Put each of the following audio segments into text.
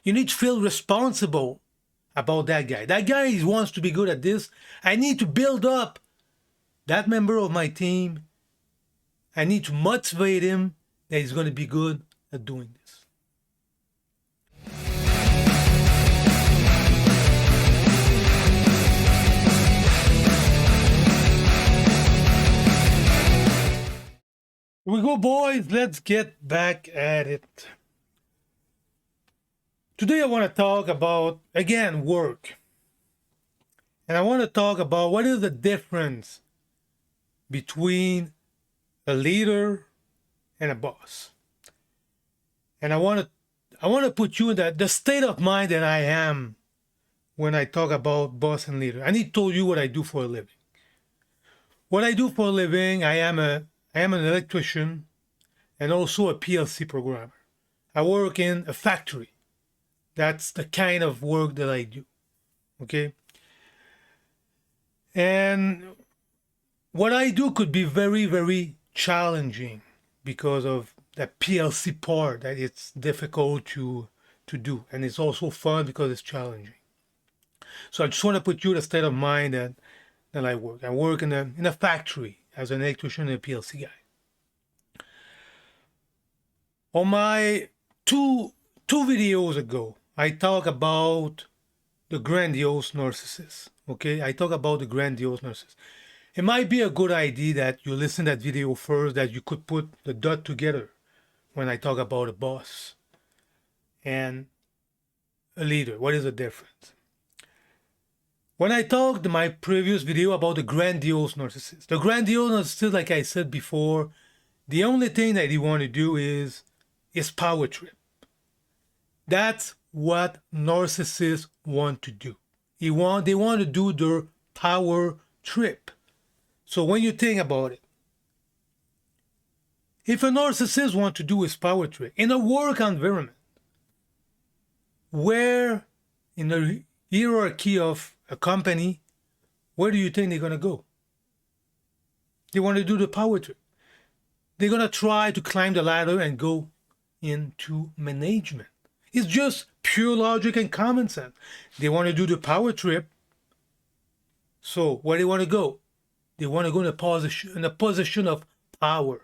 You need to feel responsible about that guy. That guy wants to be good at this. I need to build up that member of my team. I need to motivate him that he's going to be good at doing this. Here we go, boys. Let's get back at it. Today I want to talk about, again, work. And I want to talk about what is the difference between a leader and a boss. And I want to put you in the state of mind that I am when I talk about boss and leader. I need to tell you what I do for a living. What I do for a living, I am an electrician and also a PLC programmer. I work in a factory. That's the kind of work that I do. Okay? And what I do could be very, very challenging because of that PLC part that it's difficult to do. And it's also fun because it's challenging. So I just want to put you in a state of mind that I work. I work in a factory as an electrician and a PLC guy. On my two videos ago, I talk about the grandiose narcissist. Okay, I talk about the grandiose narcissist. It might be a good idea that you listen to that video first, that you could put the dot together when I talk about a boss and a leader. What is the difference? When I talked in my previous video about the grandiose narcissist, like I said before, the only thing that he want to do is power trip. That's what narcissists want to do. They want to do their power trip. So when you think about it, if a narcissist wants to do his power trip in a work environment, where in the hierarchy of a company, where do you think they're going to go? They want to do the power trip. They're going to try to climb the ladder and go into management. It's just pure logic and common sense. They want to do the power trip. So where they want to go? They want to go in a position of power.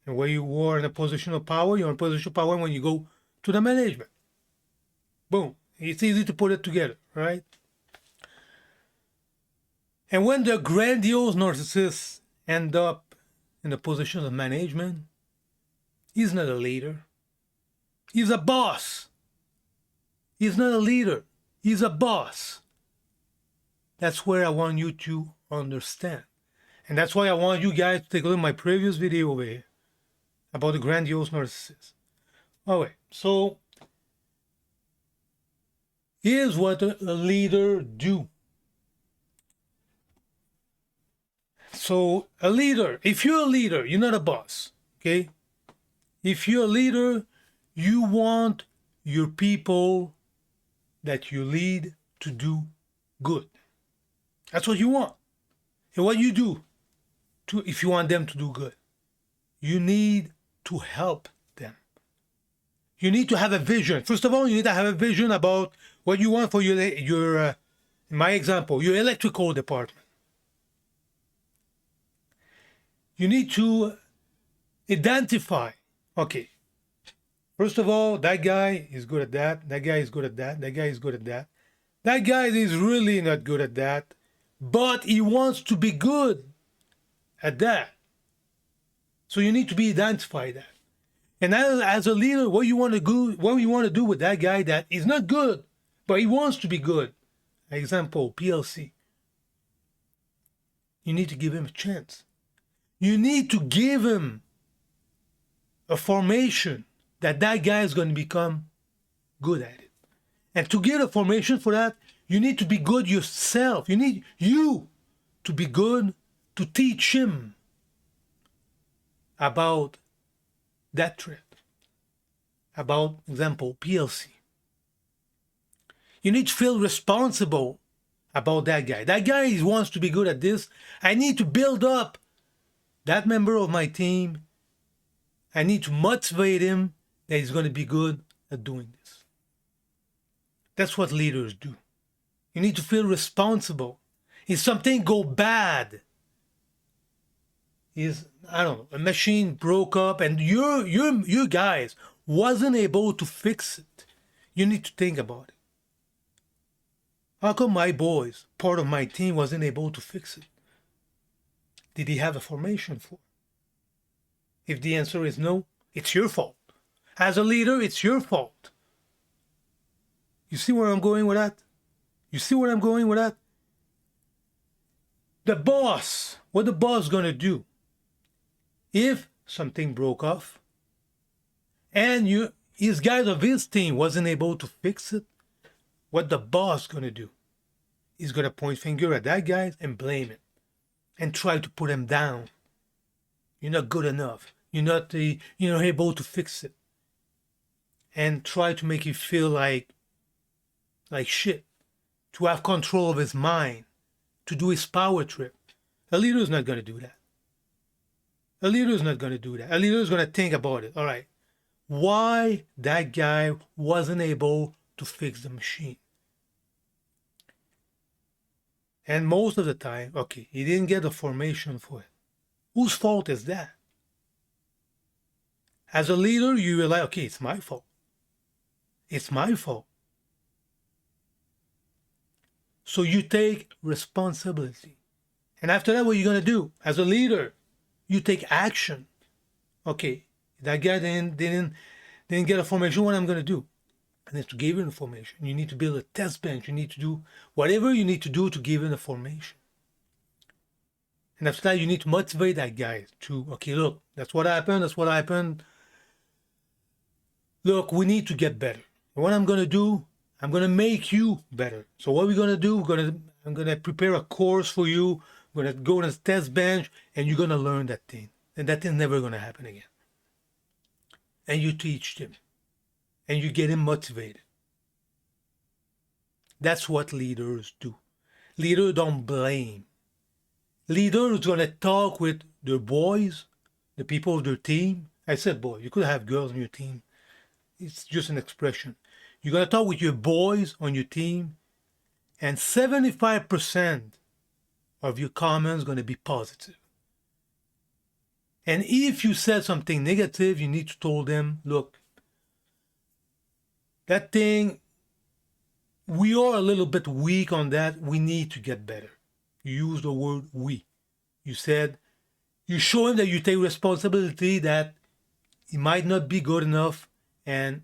And where you are in a position of power, you're in a position of power when you go to the management. Boom. It's easy to put it together, right? And when the grandiose narcissists end up in the position of management, he's not a leader. He's a boss. He's not a leader. He's a boss. That's where I want you to understand. And that's why I want you guys to take a look at my previous video over here about the grandiose narcissist. Okay, so here's what a leader do. So a leader, if you're a leader, you're not a boss, okay? If you're a leader, you want your people that you lead to do good. That's what you want. And what you do if you want them to do good, you need to help them. You need to have a vision. First of all, you need to have a vision about what you want for your in my example, your electrical department. You need to identify, okay, first of all, that guy is good at that. That guy is good at that. That guy is good at that. That guy is really not good at that, but he wants to be good at that. So you need to be identify that. And as a leader, what you want to do with that guy that is not good, but he wants to be good. Example, PLC. You need to give him a chance. You need to give him a formation that guy is going to become good at it. And to get a formation for that, you need to be good yourself. You need you to be good to teach him about that trip. About, example, PLC. You need to feel responsible about that guy. That guy wants to be good at this. I need to build up that member of my team. I need to motivate him that he's going to be good at doing this. That's what leaders do. You need to feel responsible. If something go bad, is I don't know, a machine broke up and you guys wasn't able to fix it. You need to think about it. How come my boys, part of my team, wasn't able to fix it? Did he have a formation for it? If the answer is no, it's your fault. As a leader, it's your fault. You see where I'm going with that? You see where I'm going with that? The boss, what the boss gonna do? If something broke off and his guys of his team wasn't able to fix it, what the boss gonna do? He's gonna point finger at that guy and blame him and try to put him down. You're not good enough. You're not able to fix it. And try to make you feel like shit. To have control of his mind. To do his power trip. A leader is not going to do that. A leader is not going to do that. A leader is going to think about it. All right. Why that guy wasn't able to fix the machine? And most of the time, okay, he didn't get a formation for it. Whose fault is that? As a leader, you realize, okay, it's my fault. It's my fault. So you take responsibility. And after that, what are you going to do? As a leader, you take action. Okay, that guy didn't get a formation. What I'm going to do? And then to give him a formation, you need to build a test bench. You need to do whatever you need to do to give him a formation. And after that, you need to motivate that guy to, okay, look, that's what happened. That's what happened. Look, we need to get better. And what I'm going to do, I'm going to make you better. So what we're going to do, I'm going to prepare a course for you. We're going to go on a test bench, and you're going to learn that thing. And that thing's never going to happen again. And you teach him. And you get him motivated. That's what leaders do. Leaders don't blame. Leaders are going to talk with their boys, the people of their team. I said boy, you could have girls on your team. It's just an expression. You're going to talk with your boys on your team, and 75% of your comments are going to be positive. And if you said something negative, you need to tell them, look, that thing, we are a little bit weak on that. We need to get better. You use the word we. You said, you show him that you take responsibility, that he might not be good enough, and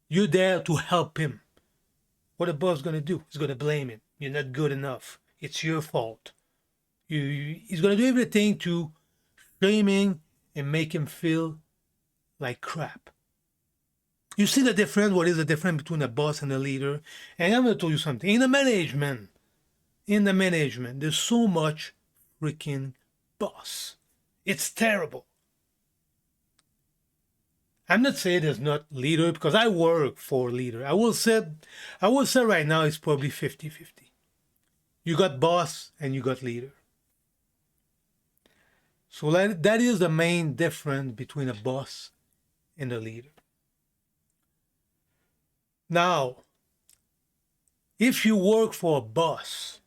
you're there to help him. What the boss going to do? He's going to blame him. You're not good enough. It's your fault. He's going to do everything to shame him and make him feel like crap. You see the difference? What is the difference between a boss and a leader? And I'm going to tell you something. In the management, there's so much freaking boss. It's terrible. I'm not saying there's not leader, because I work for leader. I will say right now it's probably 50-50. You got boss and you got leader. So that is the main difference between a boss and a leader. Now, if you work for a boss,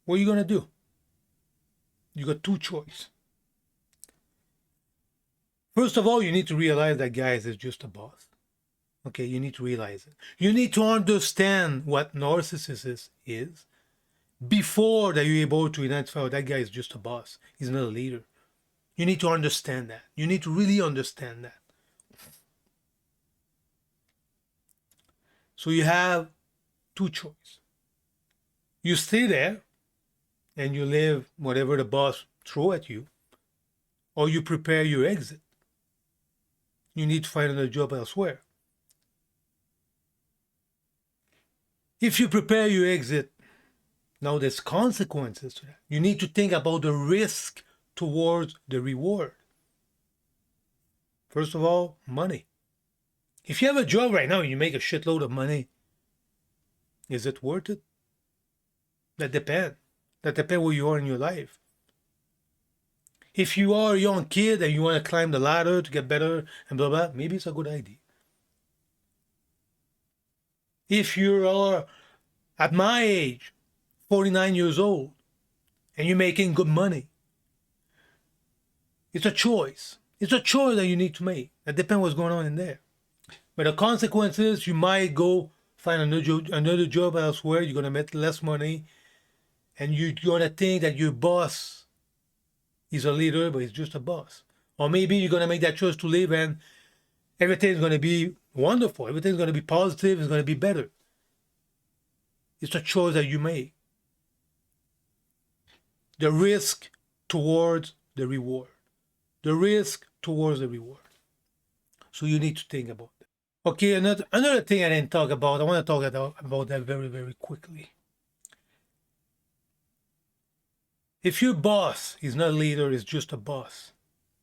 what are you going to do? You got two choices. First of all, you need to realize that guys is just a boss. Okay, you need to realize it. You need to understand what narcissism is before that you're able to identify, oh, that guy is just a boss. He's not a leader. You need to understand that. You need to really understand that. So you have two choices. You stay there and you live whatever the boss throw at you, or you prepare your exit. You need to find another job elsewhere. If you prepare your exit, now there's consequences to that. You need to think about the risk towards the reward. First of all, money. If you have a job right now and you make a shitload of money, is it worth it? That depends. That depends where you are in your life. If you are a young kid and you want to climb the ladder to get better and blah, blah, maybe it's a good idea. If you are at my age, 49 years old, and you're making good money, it's a choice. It's a choice that you need to make. It depends what's going on in there. But the consequences, you might go find another job elsewhere. You're gonna make less money, and you're gonna think that your boss is a leader, but he's just a boss. Or maybe you're gonna make that choice to leave, and everything's gonna be wonderful. Everything's gonna be positive. It's gonna be better. It's a choice that you make. The risk towards the reward. The risk towards the reward. So you need to think about that. Okay, another thing I didn't talk about. I want to talk about that very, very quickly. If your boss is not a leader, is just a boss,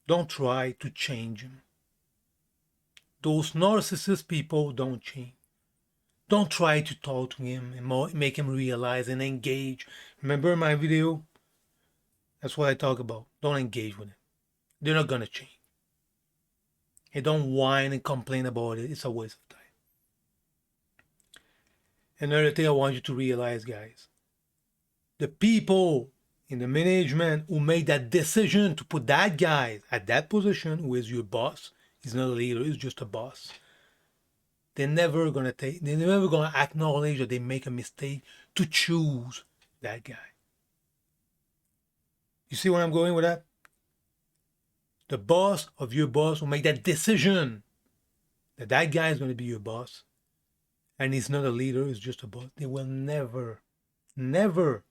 don't try to change him. Those narcissist people don't change. Don't try to talk to him and make him realize and engage. Remember my video? That's what I talk about. Don't engage with him. They're not gonna change. And don't whine and complain about it. It's a waste of time. Another thing I want you to realize, guys, the people in the management who made that decision to put that guy at that position, who is your boss, he's not a leader, he's just a boss. They're never gonna acknowledge that they make a mistake to choose that guy. You see where I'm going with that? The boss of your boss will make that decision that that guy is going to be your boss, and he's not a leader, he's just a boss. They will never, never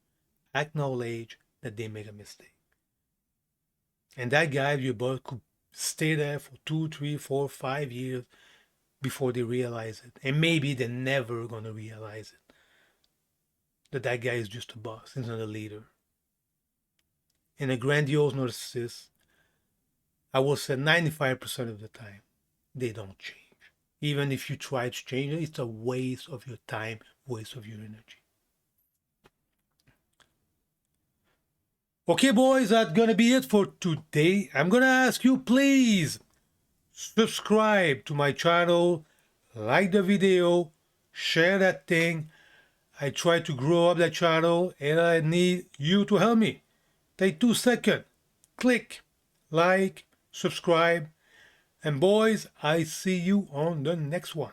acknowledge that they make a mistake. And that guy, your boss, could stay there for 2, 3, 4, 5 years before they realize it. And maybe they're never going to realize it. That guy is just a boss, he's not a leader. And a grandiose narcissist, I will say 95% of the time, they don't change. Even if you try to change it, it's a waste of your time, waste of your energy. Okay, boys, that's gonna be it for today. I'm gonna ask you, please subscribe to my channel, like the video, share that thing. I try to grow up that channel, and I need you to help me. Take 2 seconds, click, like, subscribe, and boys, I see you on the next one.